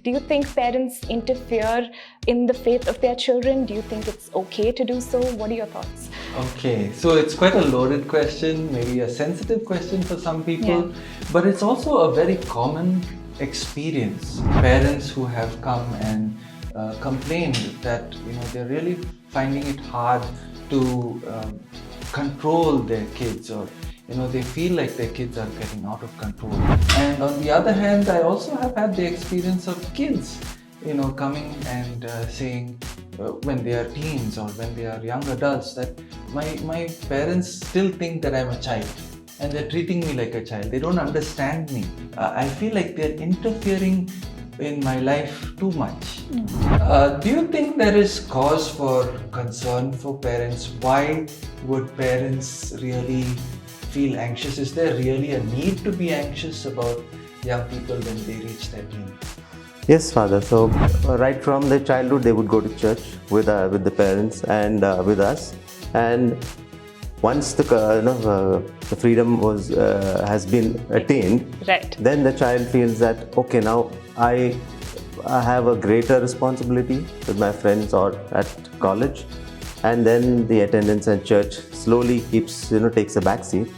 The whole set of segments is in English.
Do you think parents interfere in the faith of their children? Do you think it's okay to do so? What are your thoughts? Okay, so it's quite a loaded question, maybe a sensitive question for some people, but it's also a very common experience. Parents who have come and complained that they're really finding it hard to control their kids, or they feel like their kids are getting out of control. And on the other hand, I also have had the experience of kids coming and saying when they are teens or when they are young adults that my parents still think that I'm a child and they're treating me like a child. They don't understand me. I feel like they're interfering in my life too much. Do you think there is cause for concern for parents? Why would parents really feel anxious? Is there really a need to be anxious about young people when they reach their teens? Yes, Father. So right from their childhood, they would go to church with the parents and with us. And once the freedom has been attained, right, then the child feels that okay, now I have a greater responsibility with my friends or at college, and then the attendance at church slowly takes a back seat.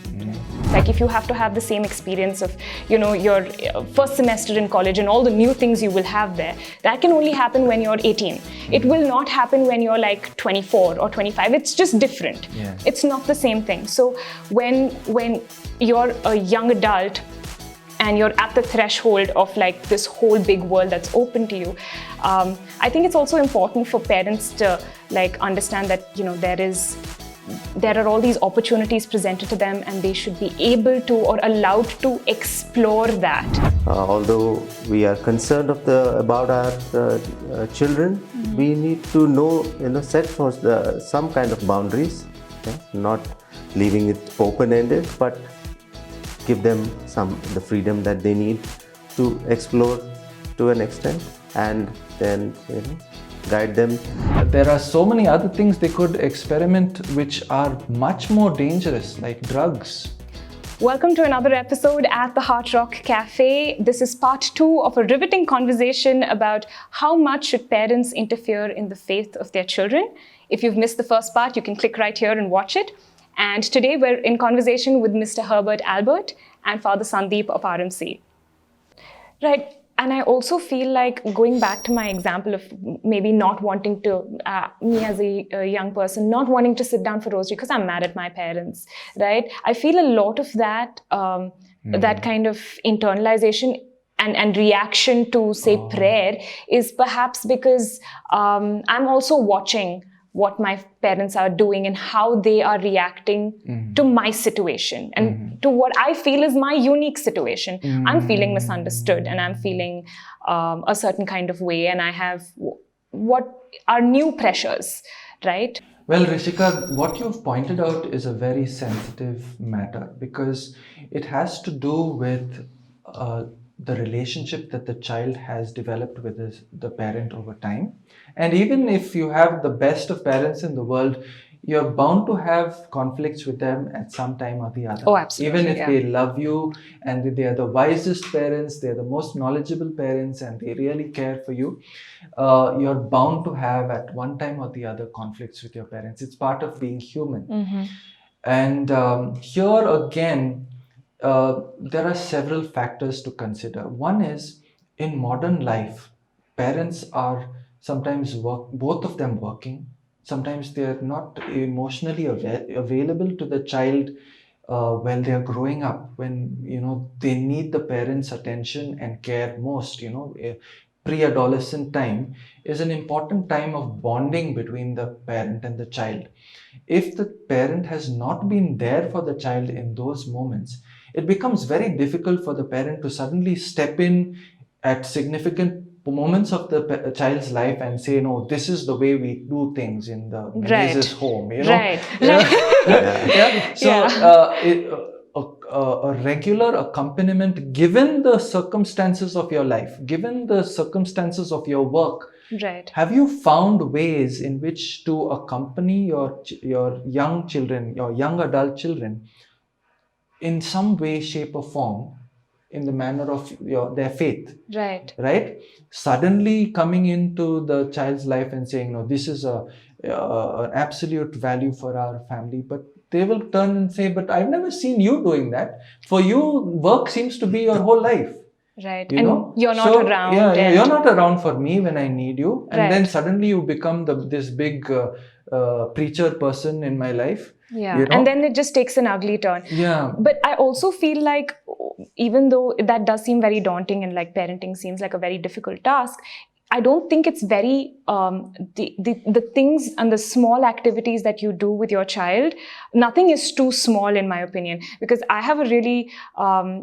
Like if you have to have the same experience of your first semester in college and all the new things you will have there, that can only happen when you're 18. It will not happen when you're like 24 or 25. It's just different. It's not the same thing. So when you're a young adult and you're at the threshold of like this whole big world that's open to you, I think it's also important for parents to like understand that there are all these opportunities presented to them and they should be able to or allowed to explore that. Although we are concerned about our children, we need to set for some kind of boundaries, not leaving it open-ended, but give them the freedom that they need to explore to an extent, and then guide them. There are so many other things they could experiment which are much more dangerous, like drugs. Welcome to another episode at the Heart Rock Cafe. This is part 2 of a riveting conversation about how much should parents interfere in the faith of their children. If you've missed the first part, you can click right here and watch it. And today we're in conversation with Mr. Herbert Albert and Father Sandeep of RMC. Right. And I also feel like, going back to my example of maybe not wanting to, me as a young person, not wanting to sit down for rosary because I'm mad at my parents, right? I feel a lot of that, that kind of internalization and reaction to, say, prayer is perhaps because I'm also watching what my parents are doing and how they are reacting to my situation and to what I feel is my unique situation. I'm feeling misunderstood and I'm feeling a certain kind of way, and I have what are new pressures, right? Well, Rishika, what you've pointed out is a very sensitive matter because it has to do with the relationship that the child has developed with the parent over time. And even if you have the best of parents in the world, you're bound to have conflicts with them at some time or the other. Oh, absolutely. Even if they love you and they are the wisest parents, they're the most knowledgeable parents, and they really care for you, you're bound to have at one time or the other conflicts with your parents. It's part of being human. And here again, there are several factors to consider. One is, in modern life, parents are sometimes both of them working. Sometimes they are not emotionally available to the child when they are growing up, when they need the parents' attention and care most. Pre-adolescent time is an important time of bonding between the parent and the child. If the parent has not been there for the child in those moments, it becomes very difficult for the parent to suddenly step in at significant moments of the child's life and say, no, this is the way we do things in the Meneses home, Right. So a regular accompaniment, given the circumstances of your life, given the circumstances of your work, right. Have you found ways in which to accompany your young children, your young adult children, in some way, shape or form, in the manner of their faith. Right. Right? Suddenly coming into the child's life and saying, no, this is an absolute value for our family. But they will turn and say, but I've never seen you doing that. For you, work seems to be your whole life. Right. You and know? you're not So, around. Yeah, and you're not around for me when I need you. And then Right. suddenly you become this big preacher person in my life. Yeah. You know? And then it just takes an ugly turn. Yeah. But I also feel like, even though that does seem very daunting and like parenting seems like a very difficult task, I don't think it's very the things and the small activities that you do with your child. Nothing is too small, in my opinion, because I have a really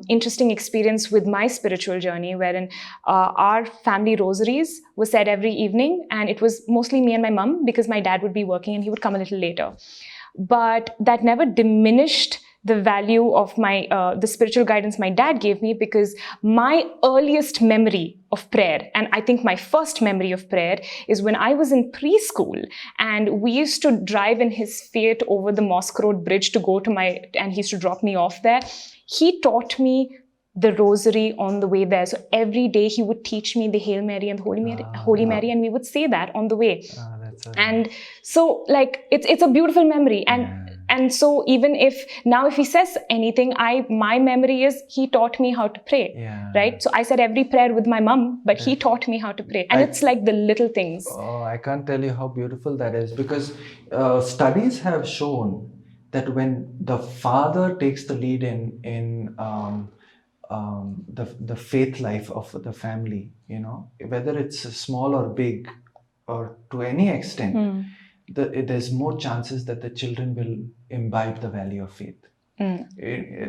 interesting experience with my spiritual journey, wherein our family rosaries were said every evening, and it was mostly me and my mum because my dad would be working and he would come a little later. But that never diminished the value of my the spiritual guidance my dad gave me, because my earliest memory of prayer, and I think my first memory of prayer, is when I was in preschool, and we used to drive in his Fiat over the Mosque Road Bridge to go to and he used to drop me off there. He taught me the rosary on the way there. So every day he would teach me the Hail Mary and the Holy Mary, and we would say that on the way. And so, like, it's a beautiful memory. And so even if he says anything, my memory is he taught me how to pray. Right? So I said every prayer with my mum, but he taught me how to pray. And it's like the little things. Oh, I can't tell you how beautiful that is, because studies have shown that when the father takes the lead in the faith life of the family, whether it's small or big or to any extent, there's more chances that the children will imbibe the value of faith.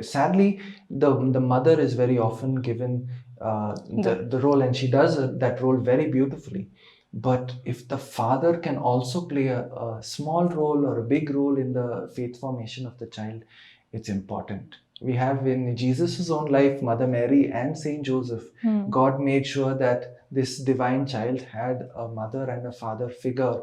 Sadly, the mother is very often given the role, and she does that role very beautifully. But if the father can also play a small role or a big role in the faith formation of the child, it's important. We have in Jesus' own life, Mother Mary and Saint Joseph, God made sure that this divine child had a mother and a father figure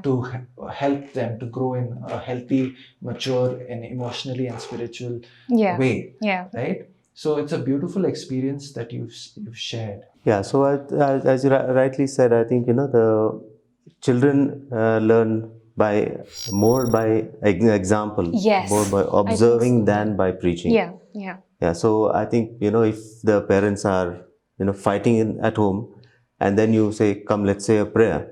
to help them to grow in a healthy, mature, and emotionally and spiritual way. Right? So it's a beautiful experience that you've shared. Yeah. So as you rightly said, I think the children learn more by example, more by observing than by preaching. Yeah. So I think if the parents are fighting at home, and then you say, come, let's say a prayer.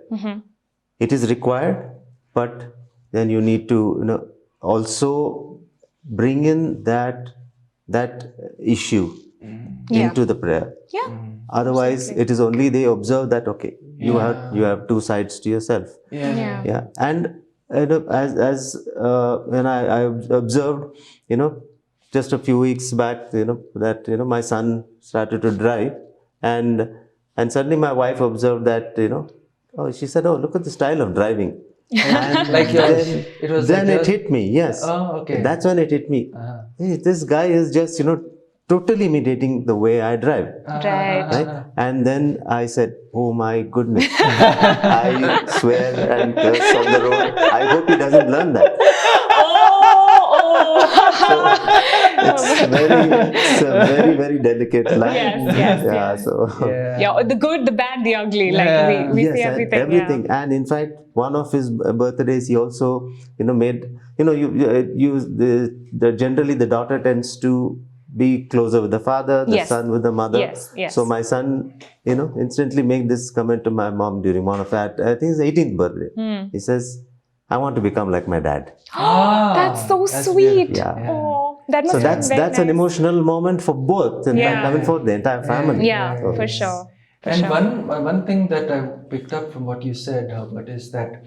It is required, but then you need to also bring in that issue into the prayer. Otherwise, it is only they observe that, okay, you have two sides to yourself. And as when I observed, just a few weeks back, that my son started to drive, and suddenly my wife observed that, she said, oh, look at the style of driving. And like yours. Then it hit me, yes. Oh, okay. That's when it hit me. Hey, this guy is just, totally imitating the way I drive. Right? And then I said, oh my goodness. I swear and curse on the road. I hope he doesn't learn that. It's a very, very delicate line. The good, the bad, the ugly. Like we see everything. Everything. And in fact, one of his birthdays, he also, made, generally the daughter tends to be closer with the father, the son with the mother. So my son, instantly made this comment to my mom during one of that, I think his 18th birthday. He says, I want to become like my dad. That's so sweet. Oh, that must have been very that's nice. an emotional moment for both. In fact, I mean for the entire family. For sure. And one thing that I picked up from what you said, Herbert, is that,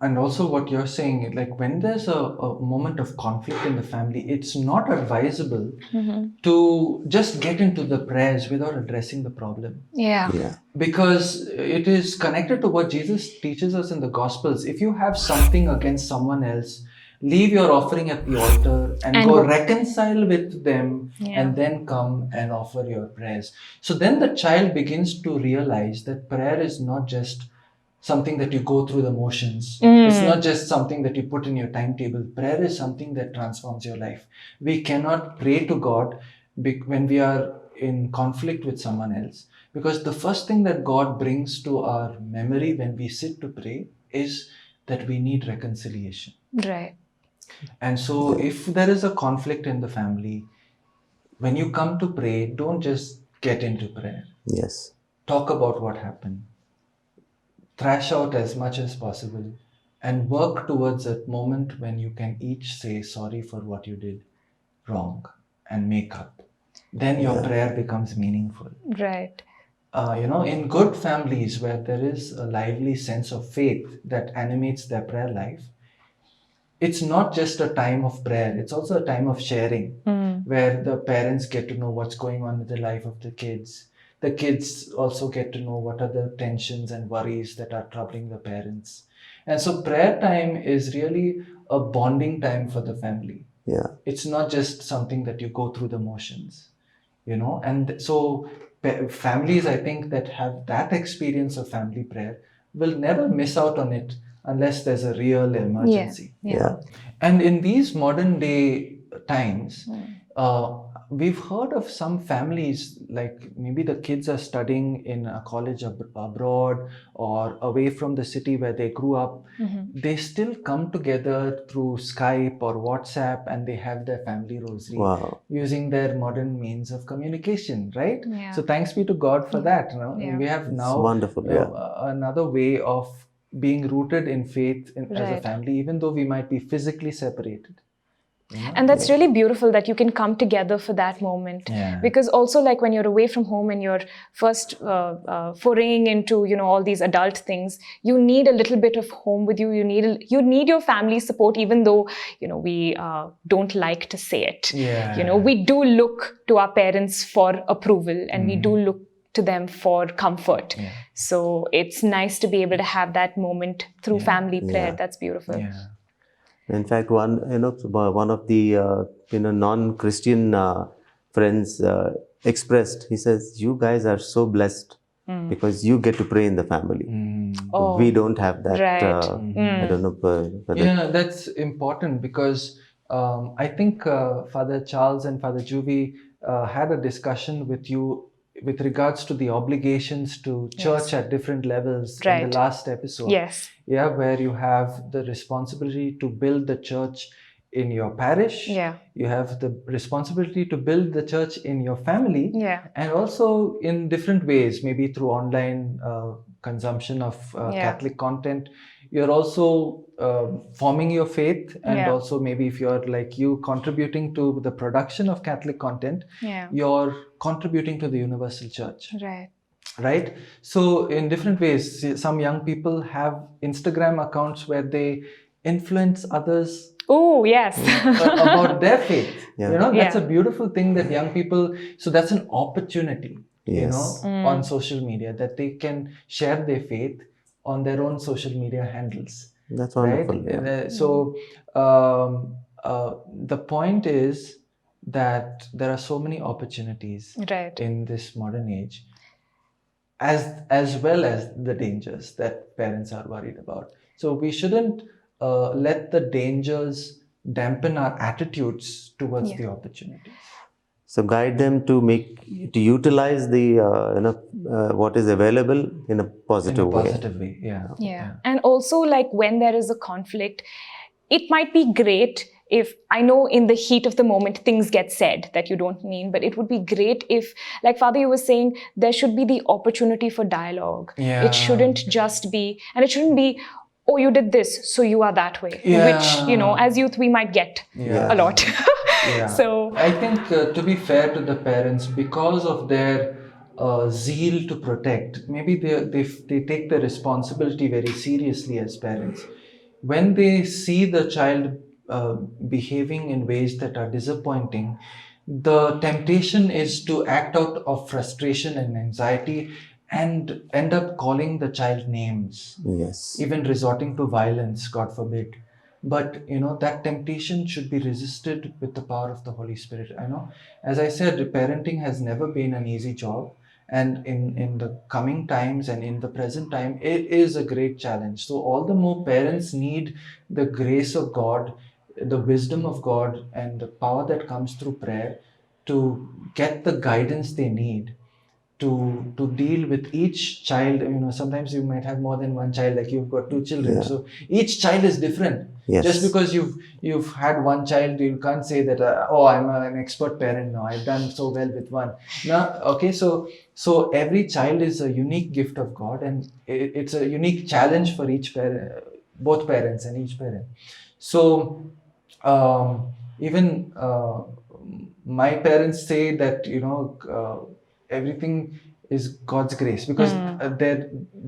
and also what you're saying, like when there's a moment of conflict in the family, it's not advisable to just get into the prayers without addressing the problem. Because it is connected to what Jesus teaches us in the Gospels. If you have something against someone else, leave your offering at the altar and go reconcile with them, and then come and offer your prayers. So then the child begins to realize that prayer is not just something that you go through the motions. It's not just something that you put in your timetable. Prayer is something that transforms your life. We cannot pray to God when we are in conflict with someone else. Because the first thing that God brings to our memory when we sit to pray is that we need reconciliation. Right. And so, if there is a conflict in the family, when you come to pray, don't just get into prayer. Yes. Talk about what happened. Thrash out as much as possible and work towards a moment when you can each say sorry for what you did wrong and make up. Then your prayer becomes meaningful. Right. In good families where there is a lively sense of faith that animates their prayer life, it's not just a time of prayer, it's also a time of sharing where the parents get to know what's going on in the life of the kids. The kids also get to know what are the tensions and worries that are troubling the parents. And so prayer time is really a bonding time for the family. Yeah. It's not just something that you go through the motions, and so families, I think, that have that experience of family prayer will never miss out on it unless there's a real emergency. Yeah. And in these modern day times, we've heard of some families, like maybe the kids are studying in a college abroad or away from the city where they grew up. They still come together through Skype or WhatsApp, and they have their family rosary using their modern means of communication, right? Yeah. So thanks be to God for that. Yeah. We have now wonderful, another way of being rooted in faith as a Right. family, even though we might be physically separated. And that's really beautiful that you can come together for that moment. Yeah. Because also, like when you're away from home and you're first foraying into all these adult things, you need a little bit of home with you. You need your family support, even though we don't like to say it. Yeah. We do look to our parents for approval, and we do look to them for comfort. Yeah. So it's nice to be able to have that moment through family prayer. That's beautiful. Yeah. In fact, one of the non-Christian friends expressed. He says, "You guys are so blessed because you get to pray in the family. Oh, we don't have that." right. I don't know. That's important because I think Father Charles and Father Juvie had a discussion with you with regards to the obligations to church at different levels in the last episode. Yes. Yeah, where you have the responsibility to build the church in your parish. Yeah. You have the responsibility to build the church in your family. Yeah. And also in different ways, maybe through online consumption of Catholic content. You're also forming your faith, and also maybe if you're like you contributing to the production of Catholic content, you're contributing to the universal church. Right? So in different ways, some young people have Instagram accounts where they influence others. Oh, yes. About their faith. Yeah. That's a beautiful thing that young people, so that's an opportunity, on social media, that they can share their faith on their own social media handles. That's wonderful. Right? Yeah. So the point is that there are so many opportunities in this modern age, as well as the dangers that parents are worried about. So we shouldn't let the dangers dampen our attitudes towards the opportunities. So guide them to utilize the what is available in a positive way. Yeah. And also, like when there is a conflict, it might be great if, I know in the heat of the moment things get said that you don't mean, but it would be great if, like Father, you were saying, there should be the opportunity for dialogue. Yeah. It shouldn't just be, and it shouldn't be, oh, you did this, so you are that way, which, as youth, we might get a lot. So I think to be fair to the parents, because of their zeal to protect, maybe they take the responsibility very seriously as parents. When they see the child behaving in ways that are disappointing, the temptation is to act out of frustration and anxiety and end up calling the child names. Yes. Even resorting to violence, God forbid. But that temptation should be resisted with the power of the Holy Spirit. I know, as I said, parenting has never been an easy job, and in the coming times and in the present time, it is a great challenge. So all the more parents need the grace of God, the wisdom of God, and the power that comes through prayer to get the guidance they need to deal with each child. Sometimes you might have more than one child, like you've got two children. Yeah. So each child is different. Yes. Just because you've had one child, you can't say that, oh, I'm an expert parent now, I've done so well with one. No, okay, so every child is a unique gift of God, and it's a unique challenge for each parent, both parents and each parent. So even my parents say that everything is God's grace, because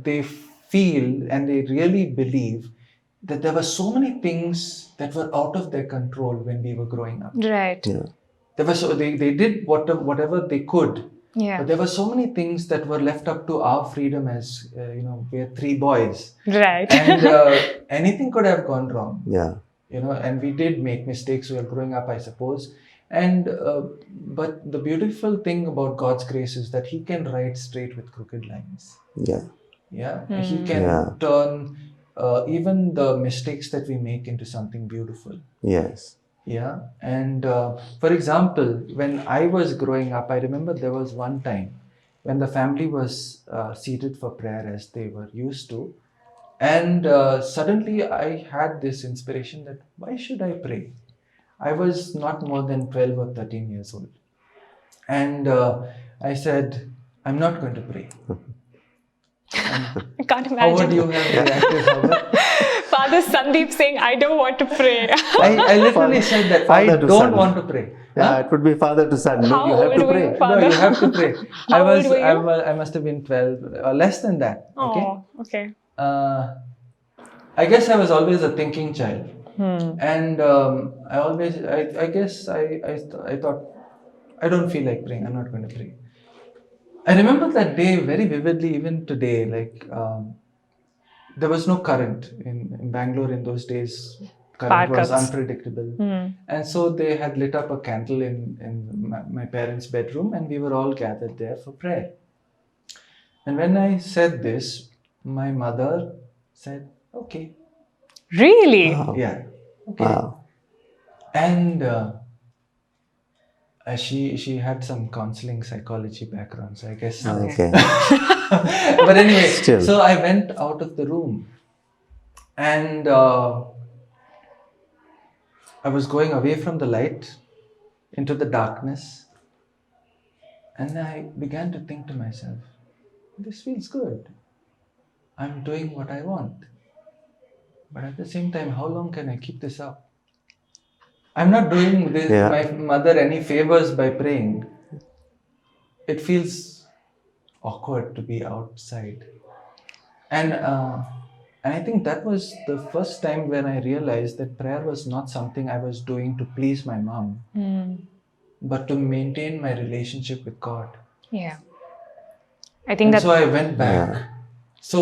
they feel and they really believe that there were so many things that were out of their control when we were growing up. Right. Yeah. There was they did whatever they could, Yeah. but there were so many things that were left up to our freedom, as we are three boys, Right. and anything could have gone wrong. Yeah. And we did make mistakes while growing up, I suppose. And but the beautiful thing about God's grace is that He can write straight with crooked lines. Yeah. Yeah, He can Yeah. turn even the mistakes that we make into something beautiful. Yes. Yeah, and for example, when I was growing up, I remember there was one time when the family was seated for prayer as they were used to, and suddenly I had this inspiration that why should I pray? I was not more than 12 or 13 years old, and I said, I'm not going to pray. I can't How would imagine. you have reacted, Howard? Father Sandeep saying, I don't want to pray. I literally said that I Father to don't son. want to pray. Yeah, it would be father to son. No, How you have old to were pray. you, Father? No, you have to pray. How old were you? I must have been 12, less than that. Okay. Oh, okay. I guess I was always a thinking child, and I guess I thought, I don't feel like praying. I'm not going to pray. I remember that day very vividly, even today. Like there was no current in Bangalore in those days. Current Power was cuts. unpredictable, and so they had lit up a candle in my parents' bedroom, and we were all gathered there for prayer. And when I said this, my mother said, "Okay, Really? Wow. yeah, okay." Wow. And she had some counseling psychology background, so I guess. Okay. But anyway, Still. so I went out of the room, and I was going away from the light into the darkness, and I began to think to myself, this feels good. I'm doing what I want. But at the same time, how long can I keep this up? I'm not doing this, Yeah. my mother any favors by praying. It feels awkward to be outside. And I think that was the first time when I realized that prayer was not something I was doing to please my mom, but to maintain my relationship with God. Yeah. I think And that. so I went back. Yeah. So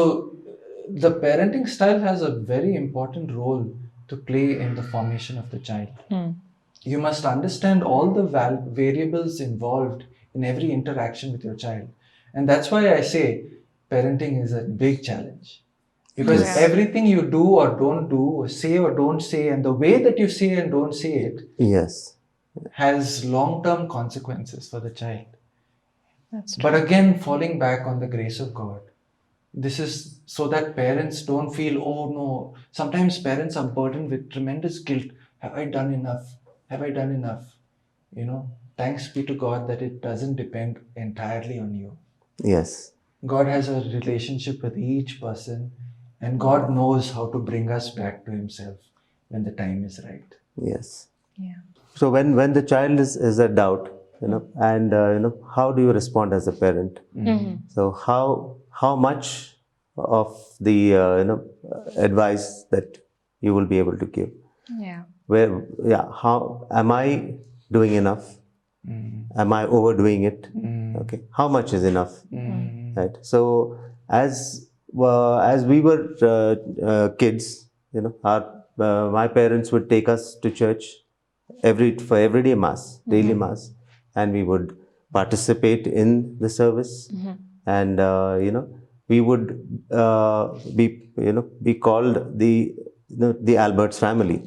the parenting style has a very important role to play in the formation of the child. You must understand all the variables involved in every interaction with your child. And that's why I say parenting is a big challenge. Because Yes. everything you do or don't do, or say or don't say, and the way that you say and don't say it Yes. has long-term consequences for the child. That's true. But again, falling back on the grace of God, this is so that parents don't feel, oh no, sometimes parents are burdened with tremendous guilt. Have I done enough? Have I done enough? Thanks be to God that it doesn't depend entirely on you. Yes. God has a relationship with each person, and God knows how to bring us back to Himself when the time is right. Yes. Yeah. So when the child is a doubt, and how do you respond as a parent? So how much of the advice that you will be able to give? Yeah. How am I doing enough? Am I overdoing it? Okay, how much is enough? Right. So as we were kids, my parents would take us to church for everyday mass, daily mass, and we would participate in the service, and we would be called the Alberts family,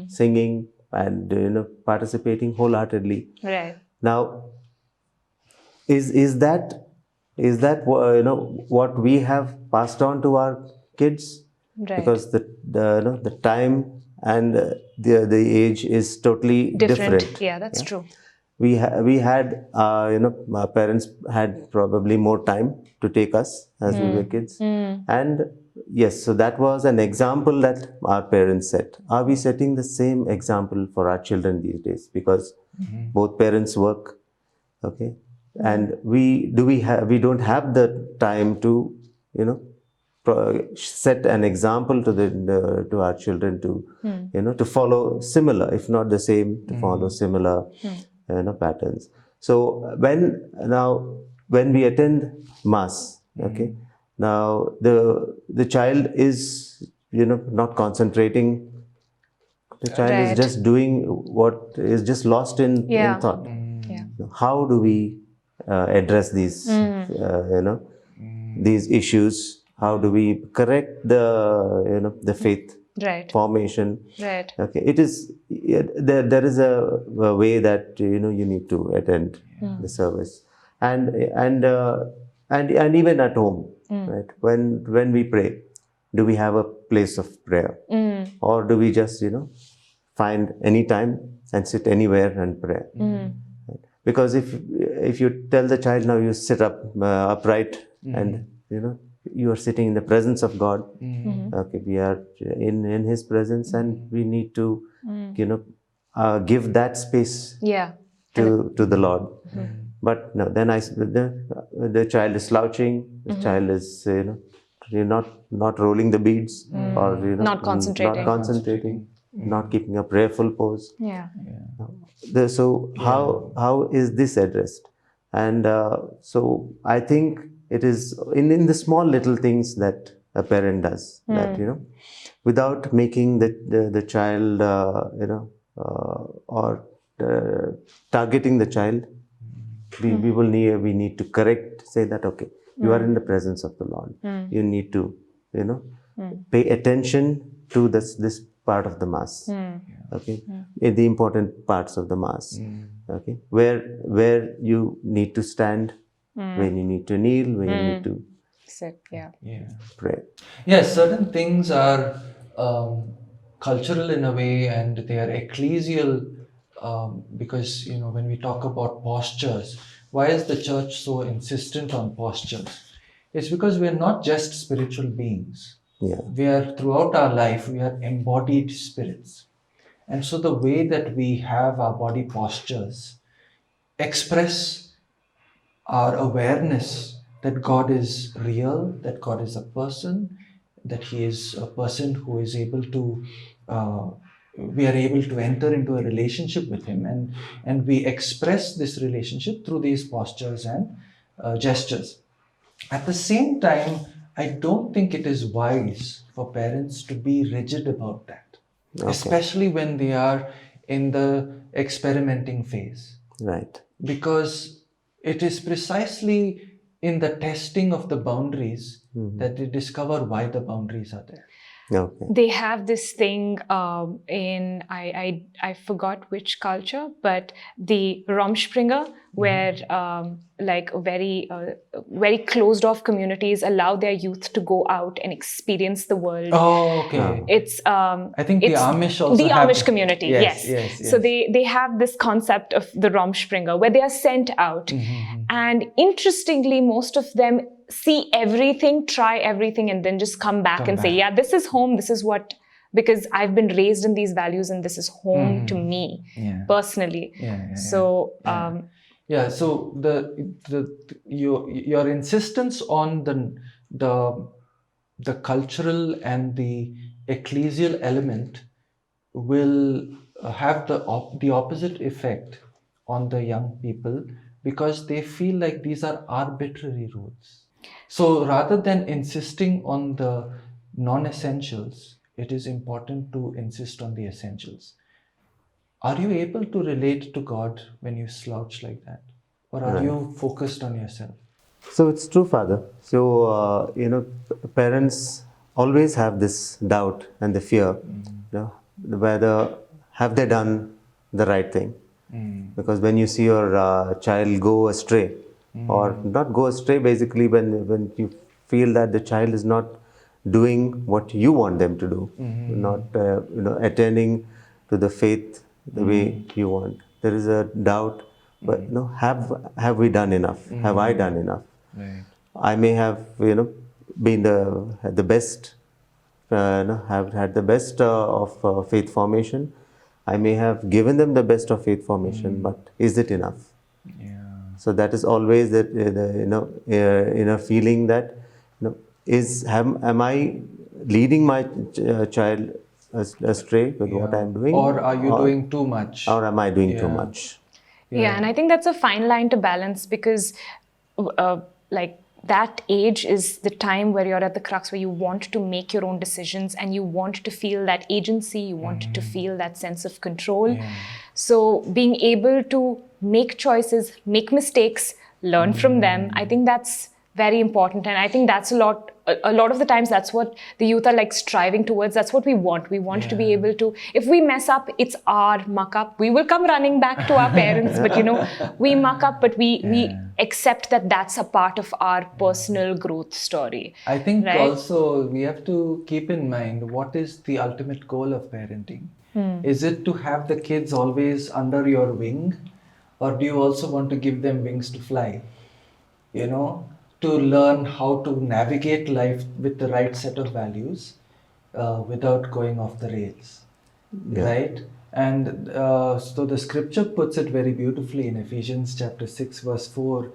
singing and participating wholeheartedly. Right. Now, is that what we have passed on to our kids? Right. Because the time and the age is totally different. Yeah, that's true. We had our parents had probably more time to take us as we were kids, and yes, so that was an example that our parents set. Are we setting the same example for our children these days? Because both parents work, okay, and we don't have the time to set an example to to our children to to follow similar, if not the same, to follow similar patterns. So when we attend mass, okay, now the child is not concentrating. The child is Right. just doing what is just lost in thought. Yeah. How do we address these these issues? How do we correct the faith Right. formation? Right. Okay, there is a way that you need to attend the service, and even at home, right? When we pray, do we have a place of prayer, or do we just find any time and sit anywhere and pray? Because if you tell the child, now you sit upright, and you are sitting in the presence of God. Okay, we are in His presence, and we need to give that space Yeah. to the Lord. But no, then the child is slouching. The child is not rolling the beads, or Not concentrating. not keeping a prayerful pose. Yeah. So how is this addressed? And so I think it is in the small little things that a parent does, that without making the child or targeting the child, we need to say that, okay, you are in the presence of the Lord. You need to pay attention to this part of the mass. Okay, the important parts of the mass. Okay, where you need to stand, when you need to kneel, when you need to Sit. Yeah. pray. Yes, certain things are cultural in a way, and they are ecclesial, because when we talk about postures, why is the church so insistent on postures? It's because we are not just spiritual beings. Yeah. We are, throughout our life, we are embodied spirits. And so the way that we have our body postures express our awareness that God is real, that God is a person, that He is a person who is able to, we are able to enter into a relationship with Him, and we express this relationship through these postures and gestures. At the same time, I don't think it is wise for parents to be rigid about that, especially when they are in the experimenting phase. Right. Because it is precisely in the testing of the boundaries that they discover why the boundaries are there. Okay. They have this thing in I forgot which culture, but the Rumspringa, where like very closed off communities allow their youth to go out and experience the world. Oh, okay. It's I think the Amish also the have Amish community. Yes. So they have this concept of the Rumspringa where they are sent out, and interestingly, most of them see everything, try everything, and then just come back and say, yeah, this is home, this is what, because I've been raised in these values and this is home to me personally. So so your insistence on the cultural and the ecclesial element will have the opposite effect on the young people, because they feel like these are arbitrary rules. So rather than insisting on the non-essentials, it is important to insist on the essentials. Are you able to relate to God when you slouch like that? Or are you focused on yourself? So it's true, Father. So, parents always have this doubt and the fear, whether have they done the right thing? Because when you see your child go astray, or not go astray, basically when you feel that the child is not doing what you want them to do, not attending to the faith the way you want, there is a doubt. But have we done enough? Have I done enough? Right. I may have been the best, have had the best of faith formation. I may have given them the best of faith formation, but is it enough? Yeah. So that is always that inner feeling that am I leading my child astray with what I'm doing, Or are you doing too much? or am I doing too much? Yeah, and I think that's a fine line to balance, because like that age is the time where you're at the crux where you want to make your own decisions and you want to feel that agency, you want to feel that sense of control. So being able to make choices, make mistakes, learn from them, I think that's very important. And I think that's a lot of the times that's what the youth are like striving towards. That's what we want. We want to be able to, if we mess up, it's our muck up. We will come running back to our parents, but we muck up, but we accept that that's a part of our personal growth story. I think right? also we have to keep in mind, what is the ultimate goal of parenting? Is it to have the kids always under your wing, or do you also want to give them wings to fly? To learn how to navigate life with the right set of values without going off the rails, right? And so the scripture puts it very beautifully in Ephesians chapter 6 verse 4,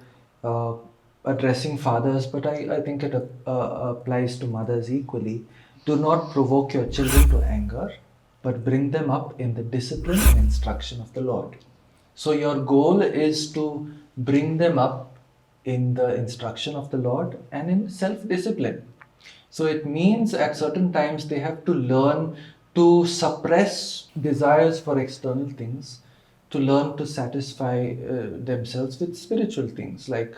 addressing fathers, but I think it applies to mothers equally. Do not provoke your children to anger, but bring them up in the discipline and instruction of the Lord. So your goal is to bring them up in the instruction of the Lord and in self-discipline. So it means at certain times they have to learn to suppress desires for external things, to learn to satisfy themselves with spiritual things like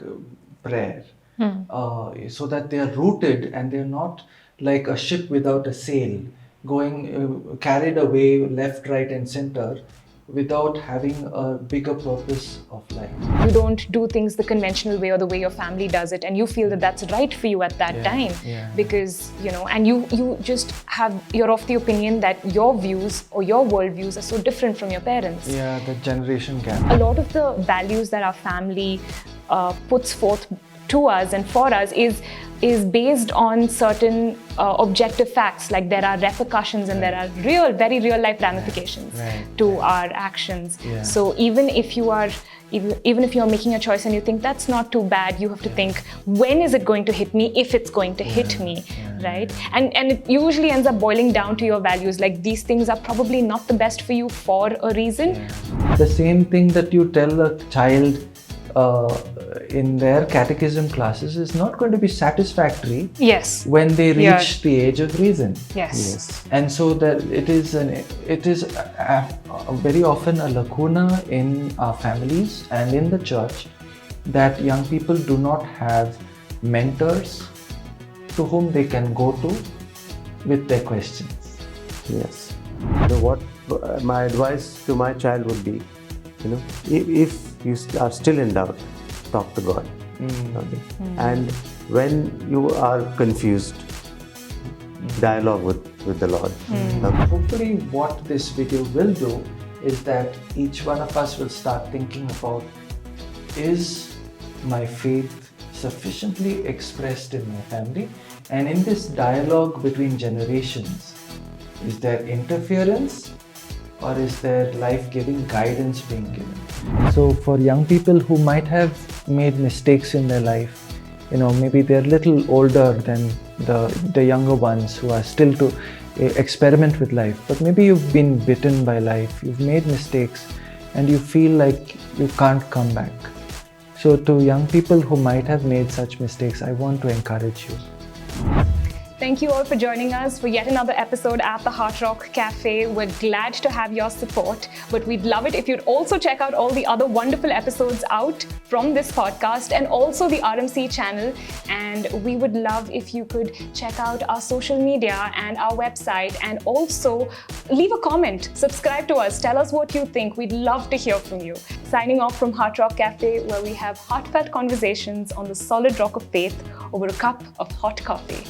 prayer, so that they are rooted and they are not like a ship without a sail, going carried away left, right and center, without having a bigger purpose of life. You don't do things the conventional way or the way your family does it, and you feel that that's right for you at that time, because and you just you're of the opinion that your views or your worldviews are so different from your parents. Yeah, the generation gap. A lot of the values that our family puts forth to us and for us is based on certain objective facts, like there are repercussions and there are very real life ramifications to our actions. So even if you are making a choice and you think that's not too bad, you have to think, when is it going to hit me, if it's going to hit me, right? And it usually ends up boiling down to your values, like these things are probably not the best for you for a reason. The same thing that you tell a child in their catechism classes is not going to be satisfactory when they reach the age of reason. And so that it is very often a lacuna in our families and in the church, that young people do not have mentors to whom they can go to with their questions. What my advice to my child would be, if you are still in doubt, talk to God. And when you are confused, dialogue with the Lord. Hopefully what this video will do is that each one of us will start thinking about, is my faith sufficiently expressed in my family? And in this dialogue between generations, is there interference, or is there life-giving guidance being given? So for young people who might have made mistakes in their life, maybe they're a little older than the younger ones who are still to experiment with life, but maybe you've been bitten by life, you've made mistakes and you feel like you can't come back. So to young people who might have made such mistakes, I want to encourage you. Thank you all for joining us for yet another episode at the Heart Rock Cafe. We're glad to have your support, but we'd love it if you'd also check out all the other wonderful episodes out from this podcast and also the RMC channel. And we would love if you could check out our social media and our website, and also leave a comment, subscribe to us, tell us what you think. We'd love to hear from you. Signing off from Heart Rock Cafe, where we have heartfelt conversations on the solid rock of faith over a cup of hot coffee.